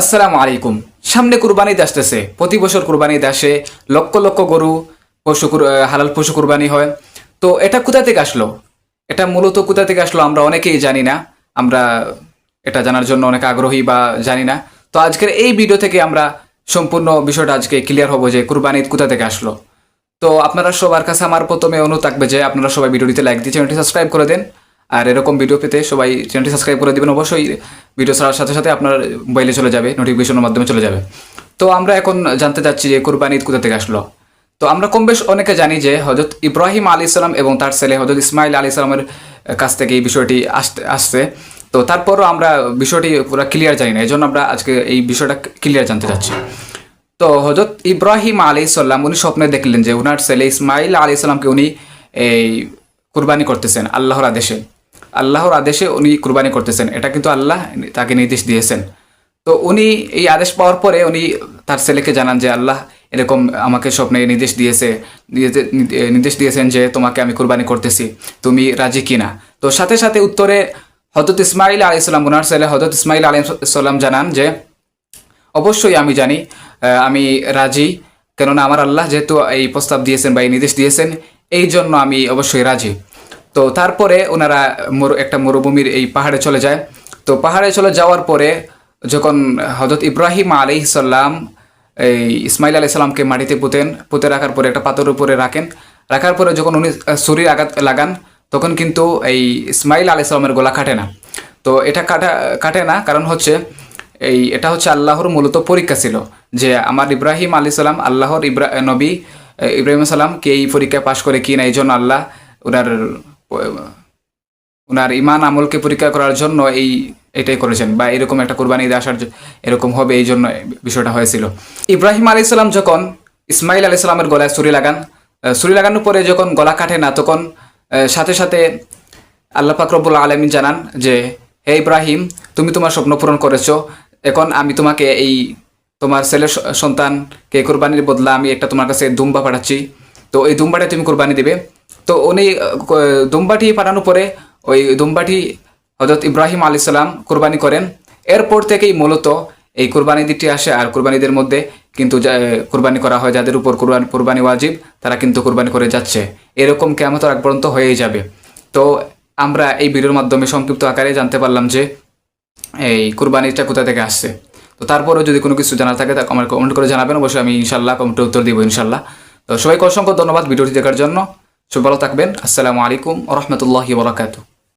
আসসালামু আলাইকুম। সামনে কুরবানি ঈদ আসতেছে। প্রতি বছর কুরবানি ঈদ আসে, লক্ষ লক্ষ গরু হালাল পশু কুরবানি হয়। তো এটা কোথা থেকে আসলো? এটা মূলত কোথা থেকে আসলো আমরা অনেকেই জানি না। আমরা এটা জানার জন্য অনেক আগ্রহী বা জানি না। তো আজকের এই ভিডিও থেকে আমরা সম্পূর্ণ বিষয়টা আজকে ক্লিয়ার হব যে কুরবানি ঈদ কোথা থেকে আসলো। তো আপনারা সবার কাছে আমার প্রথমে অনুরোধ থাকবে যে আপনারা সবাই ভিডিওটিতে লাইক দিয়ে চ্যানেলটি সাবস্ক্রাইব করে দেন। আর এরকম ভিডিও পেতে সবাই চ্যানেলটি সাবস্ক্রাইব করে দিবেন। অবশ্যই ভিডিও ছাড়ার সাথে সাথে আপনার মোবাইলে চলে যাবে, নোটিফিকেশনের মাধ্যমে চলে যাবে। তো আমরা এখন জানতে চাচ্ছি যে কুরবানি ঈদ কোথা থেকে আসলো। তো আমরা কম বেশ অনেকে জানি যে হযরত ইব্রাহিম আলাইহিস সালাম এবং তার ছেলে হযরত ইসমাইল আলাইহিস সালামের কাছ থেকে এই বিষয়টি আসছে। তো তারপরও আমরা বিষয়টি পুরো ক্লিয়ার জানি না, এই জন্য আমরা আজকে এই বিষয়টা ক্লিয়ার জানতে চাচ্ছি। তো হযরত ইব্রাহিম আলাইহিস সালাম উনি স্বপ্নে দেখলেন যে উনার ছেলে ইসমাইল আলাইহিস সালামকে উনি এই কুরবানি করতেছেন আল্লাহর আদেশে উনি কুরবানি করতেছেন। এটা কিন্তু আল্লাহ তাকে নির্দেশ দিয়েছেন। তো উনি এই আদেশ পাওয়ার পরে উনি তার ছেলেকে জানান যে আল্লাহ এরকম আমাকে স্বপ্নে নির্দেশ দিয়েছেন যে তোমাকে আমি কুরবানি করতেছি, তুমি রাজি কিনা। তো সাথে সাথে উত্তরে হযরত ইসমাইল আলাইহিস সালাম উনার ছেলে হযরত ইসমাইল আলাইহিস সালাম জানান যে অবশ্যই আমি জানি, আমি রাজি, কেননা আমার আল্লাহ যেহেতু এই প্রস্তাব দিয়েছেন বা এই নির্দেশ দিয়েছেন, এই জন্য আমি অবশ্যই রাজি। তো তারপরে ওনারা একটা মরুভূমির এই পাহাড়ে চলে যায়। তো পাহাড়ে চলে যাওয়ার পরে যখন হযরত ইব্রাহিম আলাইহিস সালাম এই ইসমাইল আলাইহিস সালামকে মাটিতে পুঁতে রাখার পরে একটা পাথরের উপরে রাখার পরে যখন উনি ছুরির আঘাত লাগান, তখন কিন্তু এই ইসমাইল আলাইহিস সালামের গলা কাটে না। তো এটা কাটে না কারণ হচ্ছে এটা হচ্ছে আল্লাহর মূলত পরীক্ষা ছিল যে আমার ইব্রাহিম আলাইহিস সালাম আল্লাহর নবী ইব্রাহিম সালামকে এই পরীক্ষায় পাশ করে কি না। এই জন্য আল্লাহ ওনার ইমান আমলকে পরীক্ষা করার জন্য এটাই করেছেন, বা এরকম একটা কুরবানি ঈদ আসার এরকম হবে, এই জন্য বিষয়টা হয়েছিল। ইব্রাহিম আলাইহিস সালাম যখন ইসমাইল আলাইহিস সালামের গলায় ছুরি লাগানোর পরে যখন গলা কাটে না, তখন সাথে সাথে আল্লাহ পাক রব্বুল আলামিন জানান যে হে ইব্রাহিম, তুমি তোমার স্বপ্ন পূরণ করেছো। এখন আমি তোমাকে তোমার ছেলের সন্তানকে কুরবানির বদলা আমি একটা তোমার কাছে দুম্বা পাঠাচ্ছি। তো এই দুম্বাটা তুমি কুরবানি দেবে। তো উনি দুম্বাটি পাঠানোর পরে ওই দুম্বাটি হযরত ইব্রাহিম আলাইহিস সালাম কুরবানি করেন। এরপর থেকেই মূলত এই কুরবানি ঈদটি আসে। আর কুরবানিদের মধ্যে কিন্তু কুরবানি করা হয়, যাদের উপর কুরবানি ওয়াজিব তারা কিন্তু কুরবানি করে যাচ্ছে। এরকম কিয়ামতের আগ পর্যন্ত হয়েই যাবে। তো আমরা এই ভিডিওর মাধ্যমে সংক্ষিপ্ত আকারে জানতে পারলাম যে এই কুরবানিটা কোথা থেকে আসছে। তো তারপরেও যদি কোনো কিছু জানার থাকে তা আমার কমেন্ট করে জানাবেন, অবশ্যই আমি ইনশাল্লাহ কমেন্টে উত্তর দিব ইনশাল্লাহ। তো সবাইকে অসংখ্য ধন্যবাদ ভিডিওটি দেখার জন্য। সবাই ভালো থাকবেন। আসসালামু আলাইকুম ওয়া রাহমাতুল্লাহি ওয়া বারাকাতুহু।